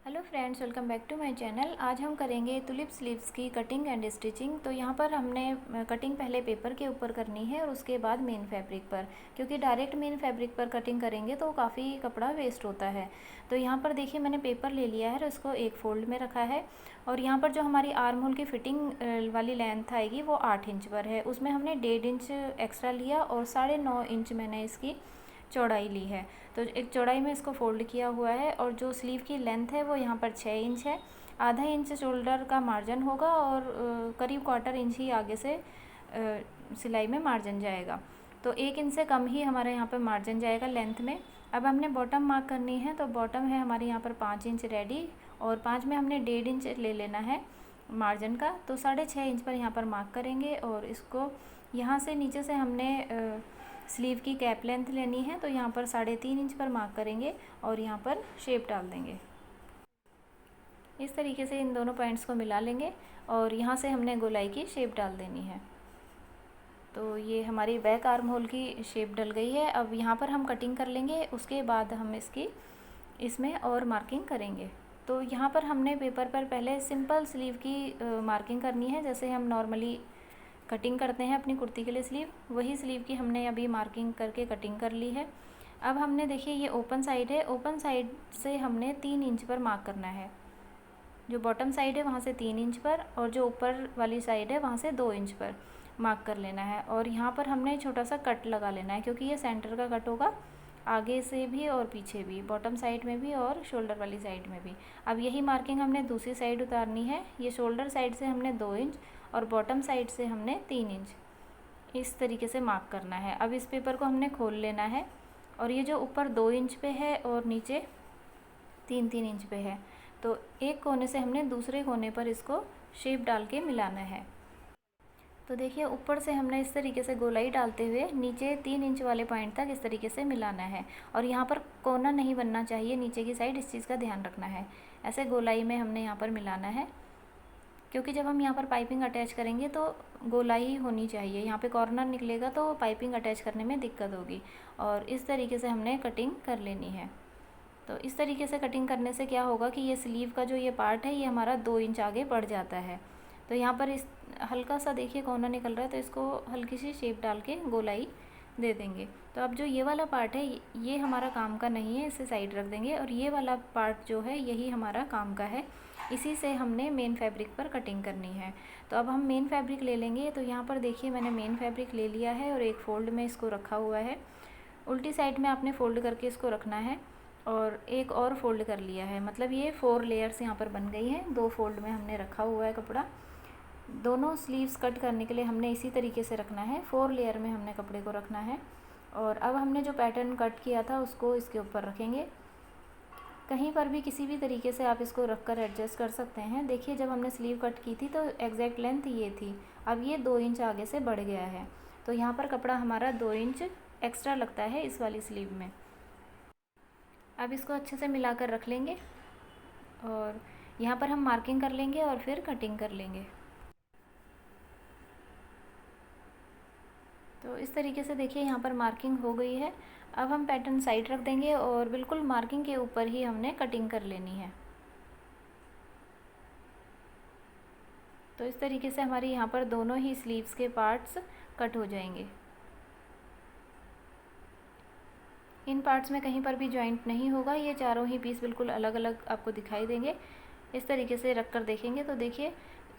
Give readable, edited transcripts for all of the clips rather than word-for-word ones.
Hello friends, welcome back to my channel. आज हम करेंगे तुलिप स्लीव्स की कटिंग एंड स्टिचिंग। तो यहाँ पर हमने कटिंग पहले पेपर के ऊपर करनी है और उसके बाद मेन फैब्रिक पर, क्योंकि डायरेक्ट मेन फैब्रिक पर कटिंग करेंगे तो काफ़ी कपड़ा वेस्ट होता है। तो यहाँ पर देखिए मैंने पेपर ले लिया है और उसको एक फोल्ड में रखा है। और यहाँ पर जो हमारी आर्म होल की फिटिंग वाली लेंथ आएगी वो 8 इंच पर है। उसमें हमने 1.5 इंच एक्स्ट्रा लिया और 9.5 इंच मैंने इसकी चौड़ाई ली है। तो एक चौड़ाई में इसको फोल्ड किया हुआ है और जो स्लीव की लेंथ है वो यहाँ पर 6 इंच है। आधा इंच शोल्डर का मार्जिन होगा और करीब 1/4 इंच ही आगे से सिलाई में मार्जिन जाएगा। तो 1 इंच से कम ही हमारे यहाँ पर मार्जिन जाएगा लेंथ में। अब हमने बॉटम मार्क करनी है, तो बॉटम है हमारे यहाँ पर 5 इंच रेडी और 5 में हमने 1.5 इंच ले लेना है मार्जिन का। तो 6.5 इंच पर यहाँ पर मार्क करेंगे और इसको यहाँ से नीचे से हमने स्लीव की कैप लेंथ लेनी है। तो यहाँ पर 3.5 इंच पर मार्क करेंगे और यहाँ पर शेप डाल देंगे। इस तरीके से इन दोनों पॉइंट्स को मिला लेंगे और यहाँ से हमने गोलाई की शेप डाल देनी है। तो ये हमारी बैक आर्म होल की शेप डल गई है। अब यहाँ पर हम कटिंग कर लेंगे, उसके बाद हम इसमें और मार्किंग करेंगे। तो यहाँ पर हमने पेपर पर पहले सिंपल स्लीव की मार्किंग करनी है, जैसे हम नॉर्मली कटिंग करते हैं अपनी कुर्ती के लिए स्लीव, वही स्लीव की हमने अभी मार्किंग करके कटिंग कर ली है। अब हमने देखिए ये ओपन साइड है, ओपन साइड से हमने 3 इंच पर मार्क करना है। जो बॉटम साइड है वहाँ से 3 इंच पर और जो ऊपर वाली साइड है वहाँ से 2 इंच पर मार्क कर लेना है। और यहाँ पर हमने छोटा सा कट लगा लेना है, क्योंकि ये सेंटर का कट होगा, आगे से भी और पीछे भी, बॉटम साइड में भी और शोल्डर वाली साइड में भी। अब यही मार्किंग हमने दूसरी साइड उतारनी है। ये शोल्डर साइड से हमने 2 इंच और बॉटम साइड से हमने 3 इंच इस तरीके से मार्क करना है। अब इस पेपर को हमने खोल लेना है और ये जो ऊपर 2 इंच पे है और नीचे 3-3 इंच पे है, तो एक कोने से हमने दूसरे कोने पर इसको शेप डाल के मिलाना है। तो देखिए ऊपर से हमने इस तरीके से गोलाई डालते हुए नीचे 3 इंच वाले पॉइंट तक इस तरीके से मिलाना है। और यहाँ पर कोना नहीं बनना चाहिए नीचे की साइड, इस चीज़ का ध्यान रखना है। ऐसे गोलाई में हमने यहाँ पर मिलाना है, क्योंकि जब हम यहाँ पर पाइपिंग अटैच करेंगे तो गोलाई होनी चाहिए। यहाँ पे कॉर्नर निकलेगा तो पाइपिंग अटैच करने में दिक्कत होगी। और इस तरीके से हमने कटिंग कर लेनी है। तो इस तरीके से कटिंग करने से क्या होगा कि ये स्लीव का जो ये पार्ट है ये हमारा 2 इंच आगे बढ़ जाता है। तो यहाँ पर इस हल्का सा देखिए कॉर्नर निकल रहा है, तो इसको हल्की सी शेप डाल के गोलाई दे देंगे। तो अब जो ये वाला पार्ट है ये हमारा काम का नहीं है, इसे साइड रख देंगे। और ये वाला पार्ट जो है यही हमारा काम का है, इसी से हमने मेन फैब्रिक पर कटिंग करनी है। तो अब हम मेन फैब्रिक ले लेंगे। तो यहाँ पर देखिए मैंने मेन फैब्रिक ले लिया है और एक फ़ोल्ड में इसको रखा हुआ है। उल्टी साइड में आपने फ़ोल्ड करके इसको रखना है और एक और फ़ोल्ड कर लिया है, मतलब ये 4 लेयर्स यहाँ पर बन गई हैं। 2 फोल्ड में हमने रखा हुआ है कपड़ा। दोनों स्लीव्स कट करने के लिए हमने इसी तरीके से रखना है, 4 लेयर में हमने कपड़े को रखना है। और अब हमने जो पैटर्न कट किया था उसको इसके ऊपर रखेंगे। कहीं पर भी किसी भी तरीके से आप इसको रख कर एडजस्ट कर सकते हैं। देखिए जब हमने स्लीव कट की थी तो एग्जैक्ट लेंथ ये थी, अब ये 2 इंच आगे से बढ़ गया है। तो यहाँ पर कपड़ा हमारा 2 इंच एक्स्ट्रा लगता है इस वाली स्लीव में। अब इसको अच्छे से मिलाकर रख लेंगे और यहाँ पर हम मार्किंग कर लेंगे और फिर कटिंग कर लेंगे। तो इस तरीके से देखिए यहाँ पर मार्किंग हो गई है। अब हम पैटर्न साइड रख देंगे और बिल्कुल मार्किंग के ऊपर ही हमने कटिंग कर लेनी है। तो इस तरीके से हमारी यहाँ पर दोनों ही स्लीव्स के पार्ट्स कट हो जाएंगे। इन पार्ट्स में कहीं पर भी जॉइंट नहीं होगा, ये चारों ही पीस बिल्कुल अलग अलग आपको दिखाई देंगे। इस तरीके से रख कर देखेंगे तो देखिए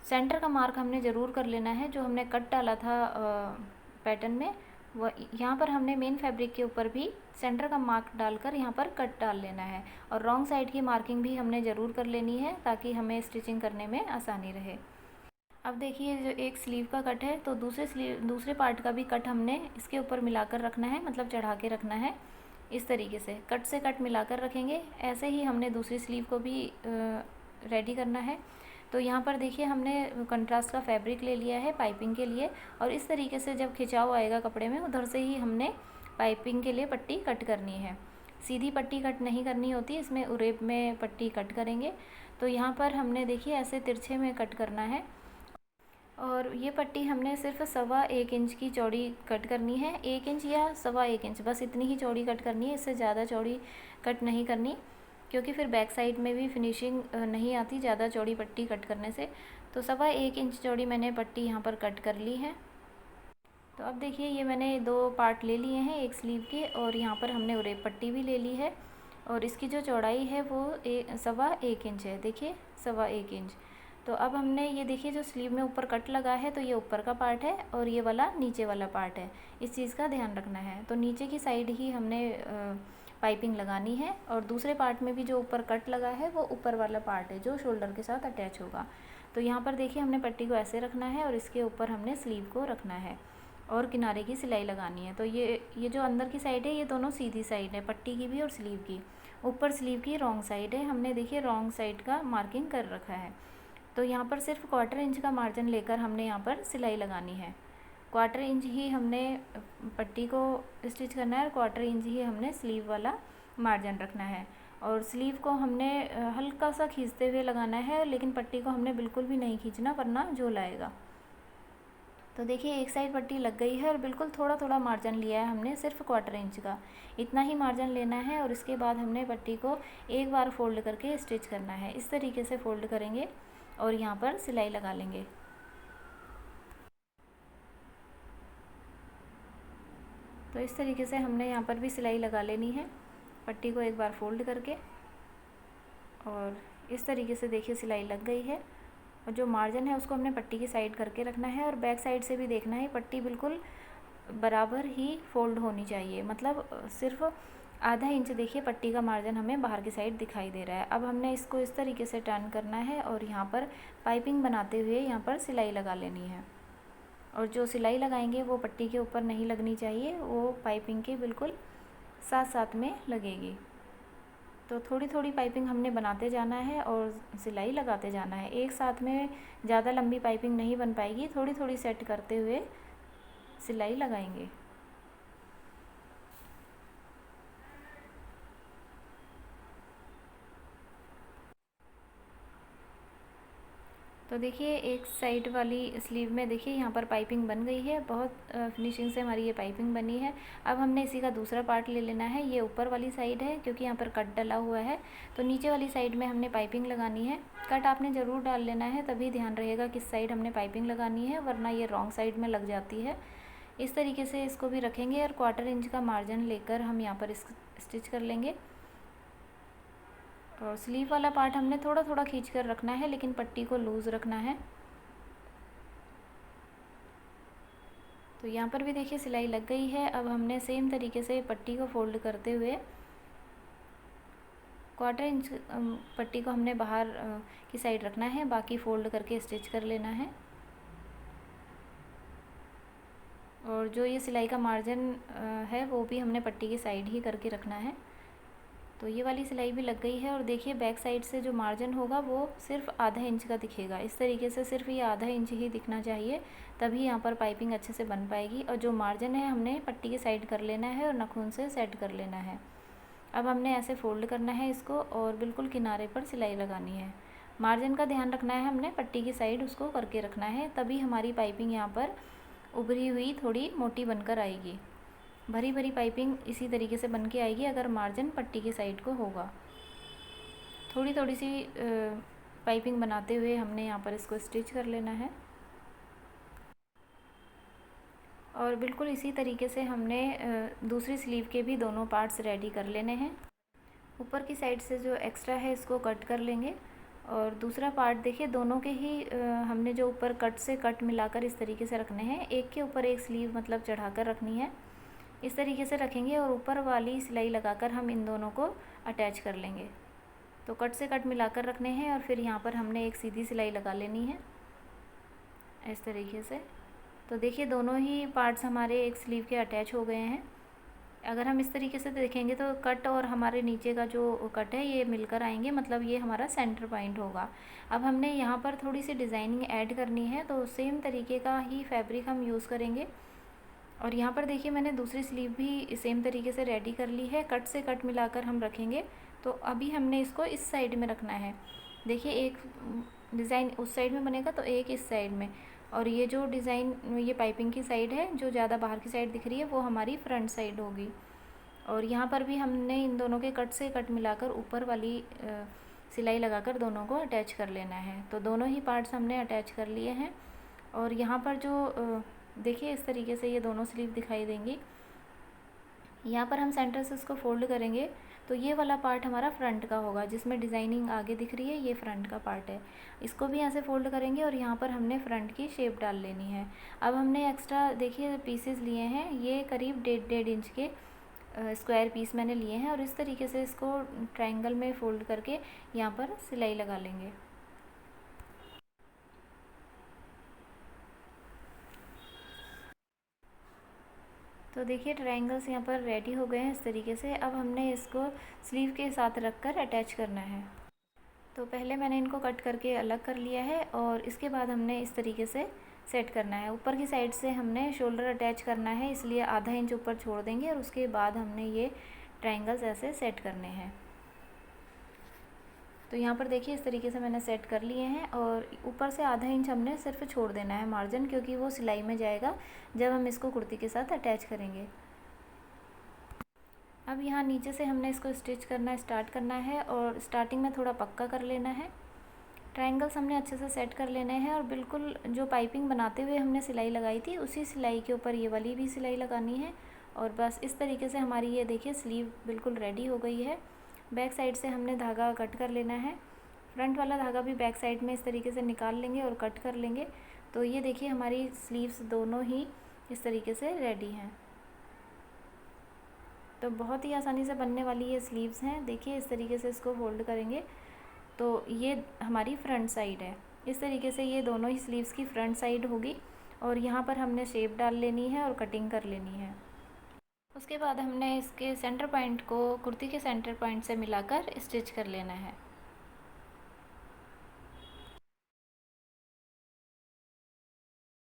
सेंटर का मार्क हमने ज़रूर कर लेना है। जो हमने कट डाला था पैटर्न में, वह यहाँ पर हमने मेन फैब्रिक के ऊपर भी सेंटर का मार्क डालकर यहाँ पर कट डाल लेना है। और रॉन्ग साइड की मार्किंग भी हमने ज़रूर कर लेनी है, ताकि हमें स्टिचिंग करने में आसानी रहे। अब देखिए जो एक स्लीव का कट है, तो दूसरे पार्ट का भी कट हमने इसके ऊपर मिलाकर रखना है, मतलब चढ़ा के रखना है। इस तरीके से कट से कट मिलाकर रखेंगे। ऐसे ही हमने दूसरी स्लीव को भी रेडी करना है। तो यहाँ पर देखिए हमने कंट्रास्ट का फैब्रिक ले लिया है पाइपिंग के लिए, और इस तरीके से जब खिंचाव आएगा कपड़े में उधर से ही हमने पाइपिंग के लिए पट्टी कट करनी है। सीधी पट्टी कट नहीं करनी होती, इसमें उरेब में पट्टी कट करेंगे। तो यहाँ पर हमने देखिए ऐसे तिरछे में कट करना है और ये पट्टी हमने सिर्फ 1.25 इंच की चौड़ी कट करनी है। 1 इंच या 1.25 इंच, बस इतनी ही चौड़ी कट करनी है, इससे ज़्यादा चौड़ी कट नहीं करनी। क्योंकि फिर बैक साइड में भी फिनिशिंग नहीं आती ज़्यादा चौड़ी पट्टी कट करने से। तो 1.25 इंच चौड़ी मैंने पट्टी यहाँ पर कट कर ली है। तो अब देखिए ये मैंने 2 पार्ट ले लिए हैं एक स्लीव के, और यहाँ पर हमने उरेप पट्टी भी ले ली है, और इसकी जो चौड़ाई है वो 1.25 इंच है। देखिए 1.25 इंच। तो अब हमने ये देखिए जो स्लीव में ऊपर कट लगा है, तो ये ऊपर का पार्ट है और ये वाला नीचे वाला पार्ट है। इस चीज़ का ध्यान रखना है। तो नीचे की साइड ही हमने पाइपिंग लगानी है, और दूसरे पार्ट में भी जो ऊपर कट लगा है वो ऊपर वाला पार्ट है जो शोल्डर के साथ अटैच होगा। तो यहाँ पर देखिए हमने पट्टी को ऐसे रखना है, और इसके ऊपर हमने स्लीव को रखना है और किनारे की सिलाई लगानी है। तो ये जो अंदर की साइड है ये दोनों सीधी साइड है, पट्टी की भी और स्लीव की। ऊपर स्लीव की रॉन्ग साइड है, हमने देखिए रॉन्ग साइड का मार्किंग कर रखा है। तो यहाँ पर सिर्फ 1/4 इंच का मार्जिन लेकर हमने यहाँ पर सिलाई लगानी है। 1/4 इंच ही हमने पट्टी को स्टिच करना है, और 1/4 इंच ही हमने स्लीव वाला मार्जिन रखना है। और स्लीव को हमने हल्का सा खींचते हुए लगाना है, लेकिन पट्टी को हमने बिल्कुल भी नहीं खींचना वरना झोल आएगा। तो देखिए एक साइड पट्टी लग गई है, और बिल्कुल थोड़ा थोड़ा मार्जिन लिया है हमने, सिर्फ 1/4 इंच का इतना ही मार्जिन लेना है। और इसके बाद हमने पट्टी को एक बार फोल्ड करके स्टिच करना है। इस तरीके से फोल्ड करेंगे और यहाँ पर सिलाई लगा लेंगे। तो इस तरीके से हमने यहाँ पर भी सिलाई लगा लेनी है, पट्टी को एक बार फोल्ड करके। और इस तरीके से देखिए सिलाई लग गई है, और जो मार्जिन है उसको हमने पट्टी की साइड करके रखना है, और बैक साइड से भी देखना है पट्टी बिल्कुल बराबर ही फोल्ड होनी चाहिए। मतलब सिर्फ 1/2 इंच देखिए पट्टी का मार्जिन हमें बाहर की साइड दिखाई दे रहा है। अब हमने इसको इस तरीके से टर्न करना है, और यहाँ पर पाइपिंग बनाते हुए यहाँ पर सिलाई लगा लेनी है। और जो सिलाई लगाएंगे वो पट्टी के ऊपर नहीं लगनी चाहिए, वो पाइपिंग के बिल्कुल साथ साथ में लगेगी। तो थोड़ी थोड़ी पाइपिंग हमने बनाते जाना है और सिलाई लगाते जाना है। एक साथ में ज़्यादा लंबी पाइपिंग नहीं बन पाएगी, थोड़ी थोड़ी सेट करते हुए सिलाई लगाएंगे। तो देखिए एक साइड वाली स्लीव में देखिए यहाँ पर पाइपिंग बन गई है, बहुत फिनिशिंग से हमारी ये पाइपिंग बनी है। अब हमने इसी का दूसरा पार्ट ले लेना है। ये ऊपर वाली साइड है क्योंकि यहाँ पर कट डला हुआ है, तो नीचे वाली साइड में हमने पाइपिंग लगानी है। कट आपने ज़रूर डाल लेना है, तभी ध्यान रहेगा किस साइड हमने पाइपिंग लगानी है, वरना ये रॉन्ग साइड में लग जाती है। इस तरीके से इसको भी रखेंगे, और 1/4 इंच का मार्जिन लेकर हम यहाँ पर स्टिच कर लेंगे। और स्लीव वाला पार्ट हमने थोड़ा थोड़ा खींच कर रखना है, लेकिन पट्टी को लूज़ रखना है। तो यहाँ पर भी देखिए सिलाई लग गई है। अब हमने सेम तरीके से पट्टी को फोल्ड करते हुए 1/4 इंच पट्टी को हमने बाहर की साइड रखना है, बाकी फोल्ड करके स्टिच कर लेना है। और जो ये सिलाई का मार्जिन है वो भी हमने पट्टी की साइड ही करके रखना है। तो ये वाली सिलाई भी लग गई है, और देखिए बैक साइड से जो मार्जिन होगा वो सिर्फ 1/2 इंच का दिखेगा। इस तरीके से सिर्फ ये 1/2 इंच ही दिखना चाहिए, तभी यहाँ पर पाइपिंग अच्छे से बन पाएगी। और जो मार्जिन है हमने पट्टी की साइड कर लेना है और नाखून से सेट कर लेना है। अब हमने ऐसे फोल्ड करना है इसको, और बिल्कुल किनारे पर सिलाई लगानी है। मार्जिन का ध्यान रखना है, हमने पट्टी की साइड उसको करके रखना है, तभी हमारी पाइपिंग यहाँ पर उभरी हुई थोड़ी मोटी बनकर आएगी। भरी भरी पाइपिंग इसी तरीके से बन के आएगी अगर मार्जिन पट्टी की साइड को होगा। थोड़ी थोड़ी सी पाइपिंग बनाते हुए हमने यहाँ पर इसको स्टिच कर लेना है। और बिल्कुल इसी तरीके से हमने दूसरी स्लीव के भी दोनों पार्ट्स रेडी कर लेने हैं। ऊपर की साइड से जो एक्स्ट्रा है इसको कट कर लेंगे, और दूसरा पार्ट देखिए दोनों के ही हमने जो ऊपर कट से कट मिलाकर इस तरीके से रखने हैं। एक के ऊपर एक स्लीव मतलब चढ़ाकर रखनी है, इस तरीके से रखेंगे, और ऊपर वाली सिलाई लगाकर हम इन दोनों को अटैच कर लेंगे। तो कट से कट मिलाकर रखने हैं, और फिर यहाँ पर हमने एक सीधी सिलाई लगा लेनी है इस तरीके से। तो देखिए दोनों ही पार्ट्स हमारे एक स्लीव के अटैच हो गए हैं। अगर हम इस तरीके से देखेंगे तो कट और हमारे नीचे का जो कट है ये मिलकर आएंगे, मतलब ये हमारा सेंटर पॉइंट होगा। अब हमने यहाँ पर थोड़ी सी डिज़ाइनिंग ऐड करनी है, तो सेम तरीके का ही फैब्रिक हम यूज़ करेंगे। और यहाँ पर देखिए मैंने दूसरी स्लीव भी सेम तरीके से रेडी कर ली है, कट से कट मिलाकर हम रखेंगे। तो अभी हमने इसको इस साइड में रखना है। देखिए एक डिज़ाइन उस साइड में बनेगा तो एक इस साइड में, और ये जो डिज़ाइन ये पाइपिंग की साइड है जो ज़्यादा बाहर की साइड दिख रही है वो हमारी फ्रंट साइड होगी। और यहाँ पर भी हमने इन दोनों के कट से कट मिलाकर ऊपर वाली सिलाई लगाकर दोनों को अटैच कर लेना है। तो दोनों ही पार्ट्स हमने अटैच कर लिए हैं। और यहाँ पर जो देखिए इस तरीके से ये दोनों स्लीव दिखाई देंगी। यहाँ पर हम सेंटर से इसको फोल्ड करेंगे तो ये वाला पार्ट हमारा फ्रंट का होगा, जिसमें डिज़ाइनिंग आगे दिख रही है, ये फ्रंट का पार्ट है। इसको भी यहाँ से फोल्ड करेंगे और यहाँ पर हमने फ्रंट की शेप डाल लेनी है। अब हमने एक्स्ट्रा देखिए पीसेस लिए हैं, ये करीब 1.5 इंच के स्क्वायर पीस मैंने लिए हैं और इस तरीके से इसको ट्रायंगल में फ़ोल्ड करके यहाँ पर सिलाई लगा लेंगे। तो देखिए ट्रायंगल्स यहाँ पर रेडी हो गए हैं इस तरीके से। अब हमने इसको स्लीव के साथ रखकर अटैच करना है। तो पहले मैंने इनको कट करके अलग कर लिया है और इसके बाद हमने इस तरीके से सेट करना है। ऊपर की साइड से हमने शोल्डर अटैच करना है, इसलिए आधा इंच ऊपर छोड़ देंगे और उसके बाद हमने ये ट्रायंगल्स ऐसे सेट करने हैं। तो यहाँ पर देखिए इस तरीके से मैंने सेट कर लिए हैं और ऊपर से आधा इंच हमने सिर्फ छोड़ देना है मार्जिन, क्योंकि वो सिलाई में जाएगा जब हम इसको कुर्ती के साथ अटैच करेंगे। अब यहाँ नीचे से हमने इसको स्टिच करना स्टार्ट करना है और स्टार्टिंग में थोड़ा पक्का कर लेना है। ट्रायंगल्स हमने अच्छे से सेट कर लेने हैं और बिल्कुल जो पाइपिंग बनाते हुए हमने सिलाई लगाई थी उसी सिलाई के ऊपर ये वाली भी सिलाई लगानी है। और बस इस तरीके से हमारी ये देखिए स्लीव बिल्कुल रेडी हो गई है। बैक साइड से हमने धागा कट कर लेना है। फ्रंट वाला धागा भी बैक साइड में इस तरीके से निकाल लेंगे और कट कर लेंगे। तो ये देखिए हमारी स्लीव्स दोनों ही इस तरीके से रेडी हैं। तो बहुत ही आसानी से बनने वाली ये स्लीव्स हैं। देखिए इस तरीके से इसको फोल्ड करेंगे तो ये हमारी फ्रंट साइड है। इस तरीके से ये दोनों ही स्लीव्स की फ्रंट साइड होगी और यहाँ पर हमने शेप डाल लेनी है और कटिंग कर लेनी है। उसके बाद हमने इसके सेंटर पॉइंट को कुर्ती के सेंटर पॉइंट से मिलाकर स्टिच कर लेना है।